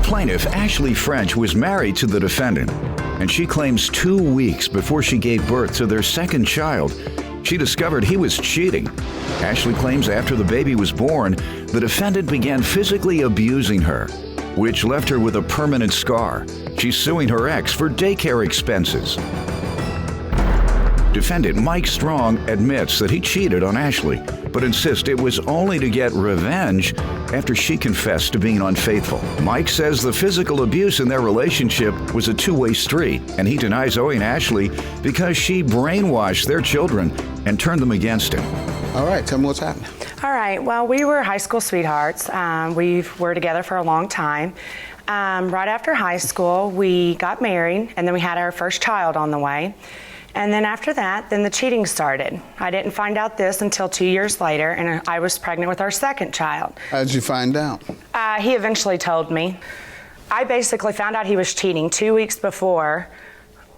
Plaintiff Ashley French was married to the defendant, and she claims 2 weeks before she gave birth to their second child, she discovered he was cheating. Ashley claims after the baby was born, the defendant began physically abusing her, which left her with a permanent scar. She's suing her ex for daycare expenses. Defendant Mike Strong admits that he cheated on Ashley, but insists it was only to get revenge after she confessed to being unfaithful. Mike says the physical abuse in their relationship was a two-way street, and he denies owing Ashley because she brainwashed their children and turned them against him. All right, tell me what's happening. All right, well, we were high school sweethearts. We were together for a long time. Right after high school, we got married, and then we had our first child on the way. And then after that, then the cheating started. I didn't find out this until 2 years later, and I was pregnant with our second child. How did you find out? He eventually told me. I basically found out he was cheating 2 weeks before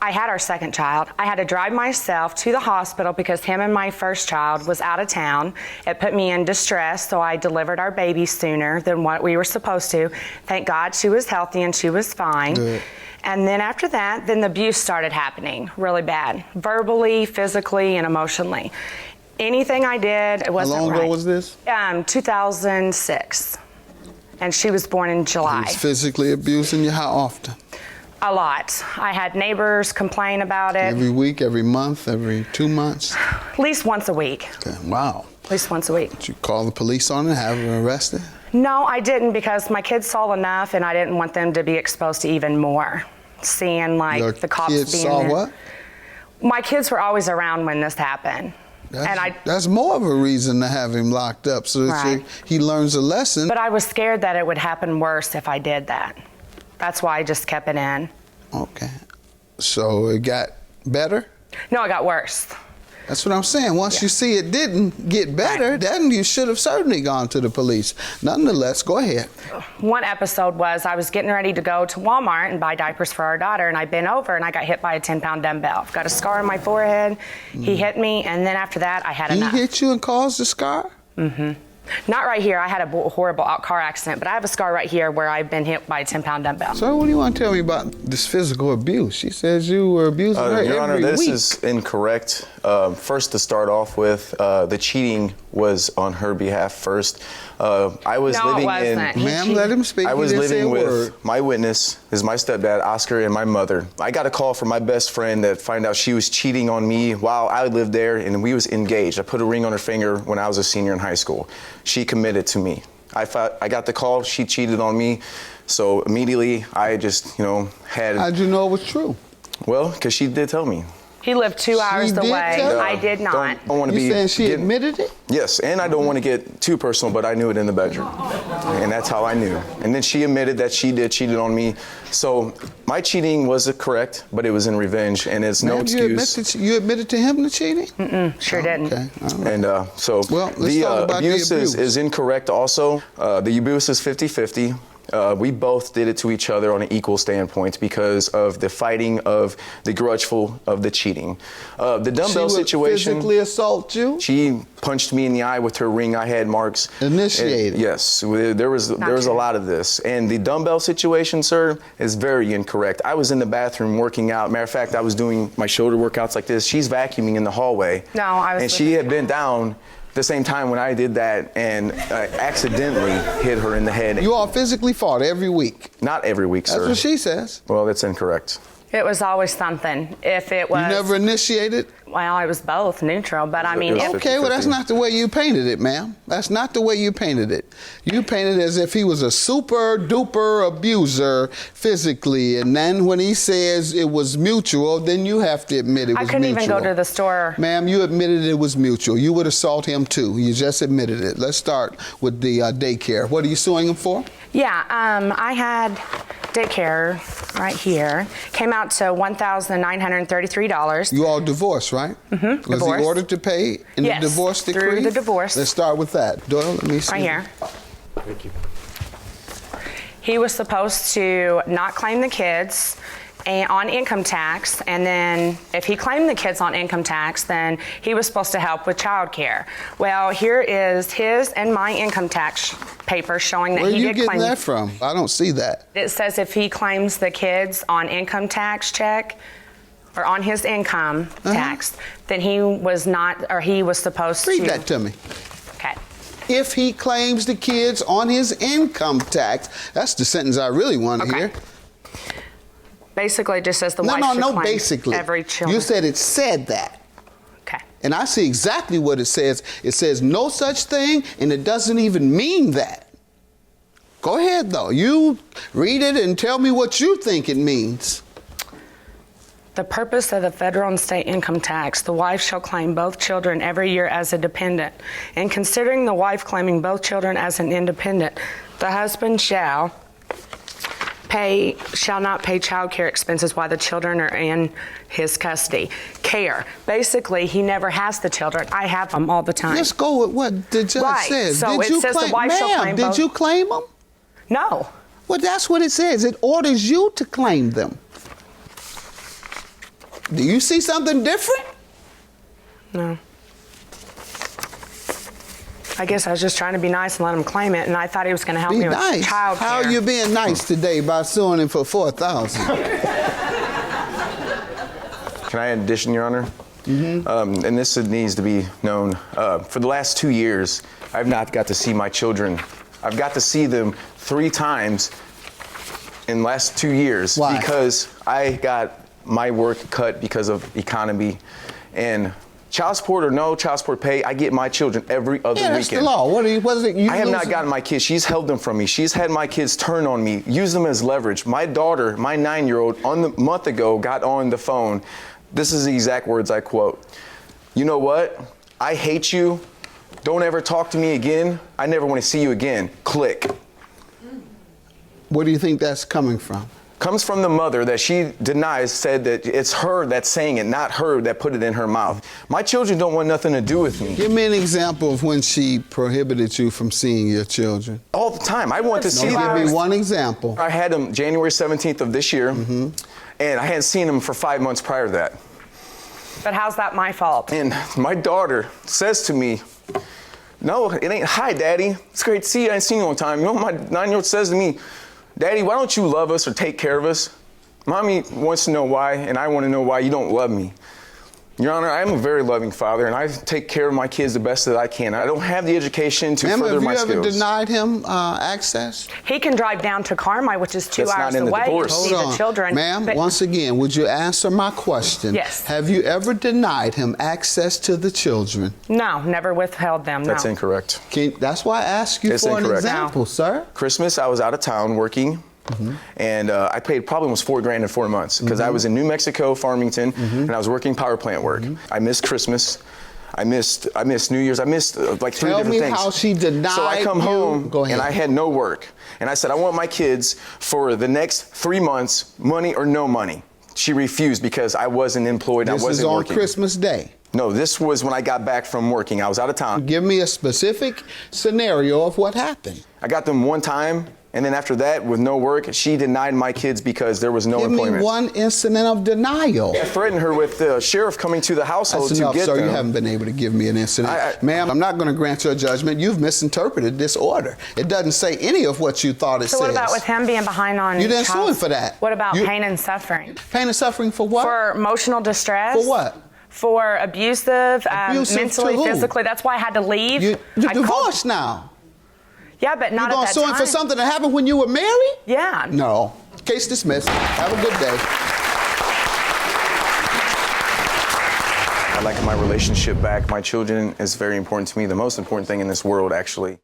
I had our second child. I had to drive myself to the hospital because him and my first child was out of town. It put me in distress, so I delivered our baby sooner than what we were supposed to. Thank God she was healthy and she was fine. Good. And then after that, then the abuse started happening really bad, verbally, physically, and emotionally. Anything I did, it wasn't right. How long ago was this? 2006. And she was born in July. He was physically abusing you? How often? A lot. I had neighbors complain about it. Every week, every month, every 2 months? At least once a week. Okay. Wow. At least once a week. Did you call the police on it, have her arrested? No, I didn't, because my kids saw enough, and I didn't want them to be exposed to even more. Seeing like Your the cops kids being saw there. what? My kids were always around when this happened. That's more of a reason to have him locked up, so that Right. he learns a lesson. But I was scared that it would happen worse if I did that. That's why I just kept it in. Okay. So it got better? No, it got worse. That's what I'm saying. Once you see it didn't get better, then you should have certainly gone to the police. Nonetheless, go ahead. One episode was I was getting ready to go to Walmart and buy diapers for our daughter, and I bent over and I got hit by a 10-pound dumbbell. I've got a scar on my forehead. He hit me, and then after that, I had enough. He hit you and caused the scar? Mm-hmm. Not right here. I had a horrible car accident, but I have a scar right here where I've been hit by a 10-pound dumbbell. So what do you want to tell me about this physical abuse? She says you were abusing her Your Honor, every this week. is incorrect. First, to start off with, the cheating was on her behalf first. I was No, living it wasn't. in... Ma'am, let him speak. I was He didn't say living a with word. my witness, is my stepdad, Oscar, and my mother. I got a call from my best friend that found out she was cheating on me while I lived there, and we was engaged. I put a ring on her finger when I was a senior in high school. She committed to me. I got the call, she cheated on me, so immediately I just, had... How'd you know it was true? Well, because she did tell me. He lived 2 hours did away. tell you? I did not. Don't want to You be saying she admitted it? Yes, and I don't want to get too personal, but I knew it in the bedroom. And that's how I knew. And then she admitted that she did cheated on me. So my cheating was correct, but it was in revenge, and it's no excuse. You admitted to him the cheating? Sure didn't. Okay. All right. And so Well, let's the talk about the abuse abuse. is incorrect also. The abuse is 50-50. We both did it to each other on an equal standpoint because of the fighting of the grudgeful of the cheating. The dumbbell She would situation. physically assault you? She punched me in the eye with her ring. I had marks. Initiated. And yes, there was a lot of this. And the dumbbell situation, sir, is very incorrect. I was in the bathroom working out. Matter of fact, I was doing my shoulder workouts like this. She's vacuuming in the hallway. No, I was. And she had been down the same time when I did that and accidentally hit her in the head. You all physically fought every week? Not every week, sir. That's what she says. Well, that's incorrect. It was always something. If it was. You never initiated? Well, it was both neutral, but I mean. It was Okay, well, that's 50-50. not the way you painted it, ma'am. That's not the way you painted it. You painted it as if he was a super duper abuser physically, and then when he says it was mutual, then you have to admit it was I couldn't mutual. even go to the store. Ma'am, you admitted it was mutual. You would assault him too. You just admitted it. Let's start with the daycare. What are you suing him for? Yeah, I had daycare right here. Came out to $1,933. You all divorced, right? Mm-hmm. Was Divorced. he ordered to pay in Yes, the divorce decree? through the divorce. Let's start with that. Doyle, let me see. Right here. Thank you. He was supposed to not claim the kids on income tax, and then if he claimed the kids on income tax, then he was supposed to help with childcare. Well, here is his and my income tax paper showing that Where he are you did getting claim. that from? I don't see that. It says if he claims the kids on income tax check or on his income tax, then he was not, or he was supposed to. Read that to me. Okay. If he claims the kids on his income tax, that's the sentence I really want to hear. Basically, it just says the wife should No, claim basically. every child. You said it said that. Okay. And I see exactly what it says. It says no such thing, and it doesn't even mean that. Go ahead, though. You read it and tell me what you think it means. The purpose of the federal and state income tax, the wife shall claim both children every year as a dependent. And considering the wife claiming both children as an independent, the husband shall not pay child care expenses while the children are in his custody. Care. Basically, he never has the children. I have them all the time. Let's go with what the judge says. So Did it you says the wife shall claim Did both. you claim them? No. Well, that's what it says. It orders you to claim them. Do you see something different? No. I guess I was just trying to be nice and let him claim it, and I thought he was going to help Be me with nice. child care. How are you being nice today by suing him for $4,000? Can I addition, Your Honor? And this needs to be known. For the last 2 years, I've not got to see my children. I've got to see them 3 times in the last 2 years. Why? Because I got my work cut because of economy. And child support or no child support pay, I get my children every other weekend. That's the law. What is it? I have not gotten my kids. She's held them from me. She's had my kids turn on me, use them as leverage. My daughter, my 9-year-old, a month ago got on the phone. This is the exact words I quote. You know what? I hate you. Don't ever talk to me again. I never want to see you again. Click. Where do you think that's coming from? Comes from the mother that she denies, said that it's her that's saying it, not her that put it in her mouth. My children don't want nothing to do with me. Give me an example of when she prohibited you from seeing your children. All the time. I want to see Give them. me one example. I had them January 17th of this year, and I hadn't seen them for 5 months prior to that. But how's that my fault? And my daughter says to me, no, it ain't. Hi, Daddy. It's great to see you. I ain't seen you in a long time. You know what my 9-year-old says to me? Daddy, why don't you love us or take care of us? Mommy wants to know why, and I want to know why you don't love me. Your Honor, I am a very loving father, and I take care of my kids the best that I can. I don't have the education to further my skills. Have you ever denied him access? He can drive down to Carmi, which is 2 That's not hours in the away, to divorce. see the children. Ma'am, But once again, would you answer my question? Yes. Have you ever denied him access to the children? no, never withheld them. That's no. incorrect. That's why I asked you It's for incorrect. an example, sir. Christmas, I was out of town working. And I paid probably almost $4,000 in 4 months because I was in New Mexico, Farmington, and I was working power plant work. I missed Christmas. I missed New Year's. I missed like 3 Tell different me things. how she denied So I come you. home Go ahead. and I had no work. And I said, I want my kids for the next 3 months, money or no money. She refused because I wasn't employed. This I wasn't is on working. Christmas Day. No, this was when I got back from working. I was out of town. Give me a specific scenario of what happened. I got them one time. And then after that, with no work, she denied my kids because there was no Give employment. me one incident of denial. I threatened her with the sheriff coming to the household That's enough, to get sir. them. You haven't been able to give me an incident. Ma'am, I'm not going to grant your judgment. You've misinterpreted this order. It doesn't say any of what you thought it So says. what about with him being behind on You didn't sue child- him for that. What about pain and suffering? Pain and suffering for what? For emotional distress. For what? For abusive, Abusive mentally, to who? physically. That's why I had to leave. You're I called- divorced now. Yeah, but not You're at going that to sue him time. for something that happened when you were married? Yeah. No. Case dismissed. Have a good day. I like my relationship back. My children is very important to me. The most important thing in this world, actually.